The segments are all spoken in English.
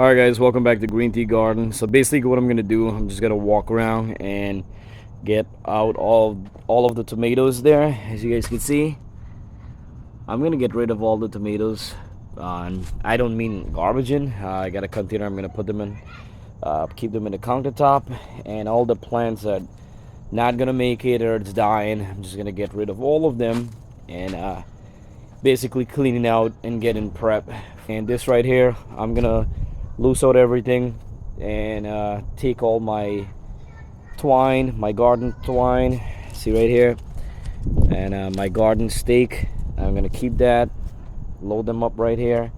Alright guys, welcome back to Green Tea Garden. So basically what I'm gonna do, I'm just gonna walk around and get out all of the tomatoes there. As you guys can see, I'm gonna get rid of all the tomatoes. And I don't mean garbage in. I got a container I'm gonna put them in, keep them in the countertop, and all the plants that not gonna make it or it's dying, I'm just gonna get rid of all of them and basically cleaning out and getting prep. And this right here, I'm gonna loose out everything and take all my twine, my garden twine, see right here, and my garden stake. I'm gonna keep that, load them up right here,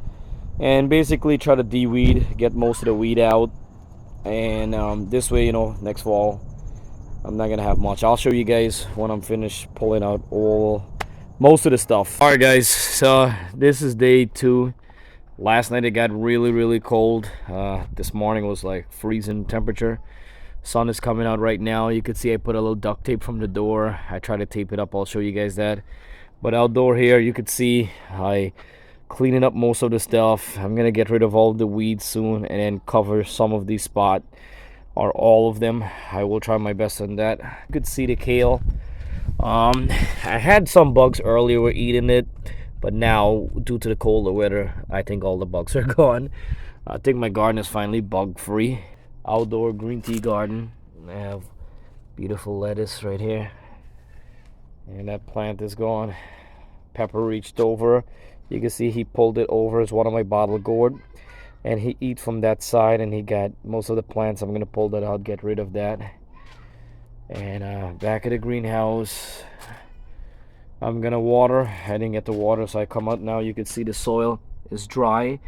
and basically try to de-weed, get most of the weed out. And this way, next fall I'm not gonna have much. I'll show you guys when I'm finished pulling out most of the stuff. All right guys, so this is day 2. Last night it got really cold. This morning was like freezing temperature. Sun is coming out right now. You can see I put a little duct tape from the door. I try to tape it up. I'll show you guys that. But outdoor here, you could see I cleaning up most of the stuff. I'm gonna get rid of all the weeds soon and then cover some of these spots, or all of them. I will try my best on that. You could see the kale. I had some bugs earlier were eating it, but now due to the colder weather, I think all the bugs are gone. I think my garden is finally bug free. Outdoor green tea garden. I have beautiful lettuce right here, and that plant is gone. Pepper reached over. You can see he pulled it over as one of my bottle gourd, and he eat from that side, and he got most of the plants. I'm gonna pull that out, get rid of that. And back at the greenhouse, I'm gonna water. I didn't get the water, so I come out now. You can see the soil is dry.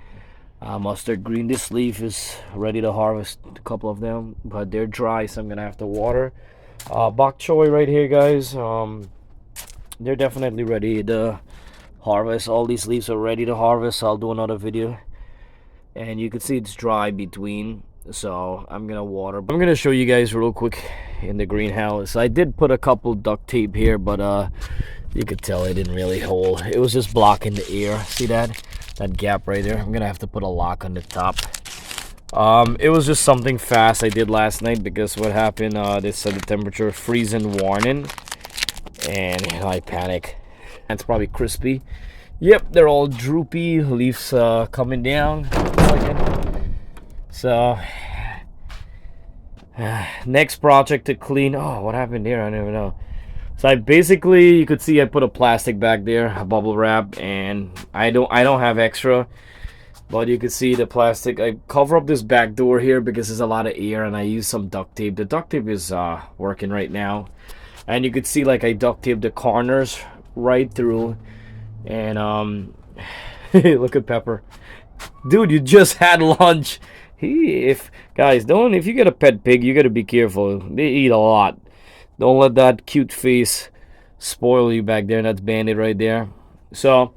Mustard green, this leaf is ready to harvest, a couple of them, but they're dry, so I'm gonna have to water. Bok choy right here, guys. They're definitely ready to harvest. All these leaves are ready to harvest, so I'll do another video. And you can see it's dry between, so I'm gonna water. I'm gonna show you guys real quick in the greenhouse. I did put a couple duct tape here, but you could tell it didn't really hold. It was just blocking the air. See that gap right there? I'm gonna have to put a lock on the top. It was just something fast I did last night, because what happened, they said the temperature freezing warning, and I panic. It's probably crispy. Yep, they're all droopy, leaves coming down. So next project to clean. Oh, what happened here? I don't even know. So I basically, you could see I put a plastic back there, a bubble wrap, and I don't have extra, but you could see the plastic. I cover up this back door here because there's a lot of air, and I use some duct tape. The duct tape is working right now, and you could see like I duct taped the corners right through. And look at Pepper, dude, you just had lunch. If you get a pet pig, you gotta be careful. They eat a lot. Don't let that cute face spoil you back there. That's Bandit right there. So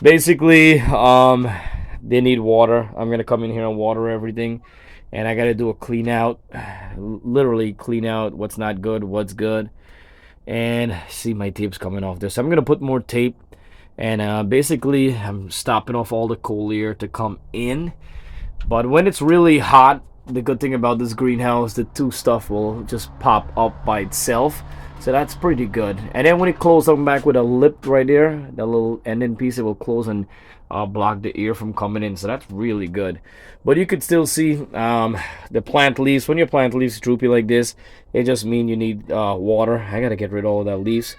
basically, they need water. I'm gonna come in here and water everything, and I gotta do a clean out, literally clean out what's not good, what's good. And see, my tape's coming off this. I'm gonna put more tape, and basically I'm stopping off all the cold air to come in. But when it's really hot, the good thing about this greenhouse, the two stuff will just pop up by itself, so that's pretty good. And then when it closes, I'm back with a lip right there, the little ending piece, it will close and block the air from coming in, so that's really good. But you could still see the plant leaves. When your plant leaves droopy like this, it just means you need water. I gotta get rid of all that leaves.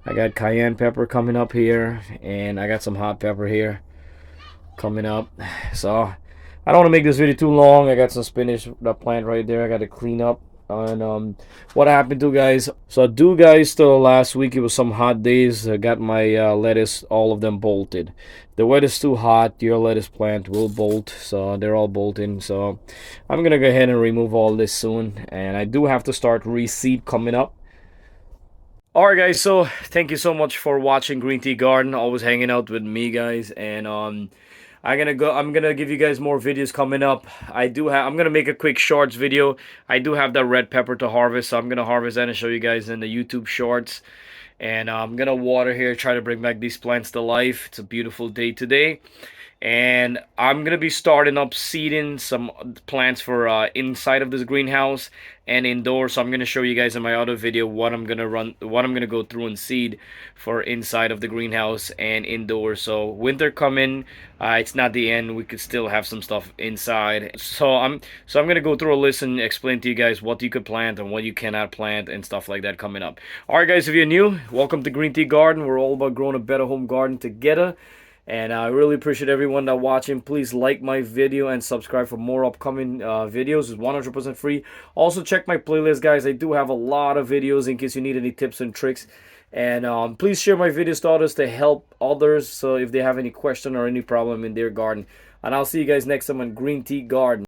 I got cayenne pepper coming up here, and I got some hot pepper here coming up. So I don't want to make this video too long. I got some spinach, that plant right there, I got to clean up. And what happened to, guys, so still last week, it was some hot days. I got my lettuce, all of them bolted. The weather's too hot, your lettuce plant will bolt, so they're all bolting. So I'm gonna go ahead and remove all this soon, and I do have to start reseed coming up. Alright guys, so thank you so much for watching Green Tea Garden, always hanging out with me, guys. And I'm gonna give you guys more videos coming up. I'm gonna make a quick shorts video. I do have that red pepper to harvest, so I'm gonna harvest that and show you guys in the YouTube shorts. And I'm gonna water here, try to bring back these plants to life. It's a beautiful day today. And I'm gonna be starting up seeding some plants for inside of this greenhouse and indoors. So I'm gonna show you guys in my other video what I'm gonna go through and seed for inside of the greenhouse and indoors. So winter coming, it's not the end. We could still have some stuff inside. So I'm gonna go through a list and explain to you guys what you could plant and what you cannot plant and stuff like that coming up. All right, guys, if you're new, welcome to Green Tea Garden. We're all about growing a better home garden together. And I really appreciate everyone that watching. Please like my video and subscribe for more upcoming videos. It's 100% free. Also check my playlist, guys. I do have a lot of videos in case you need any tips and tricks. And please share my videos to others to help others. So if they have any question or any problem in their garden. And I'll see you guys next time on Green Tea Garden.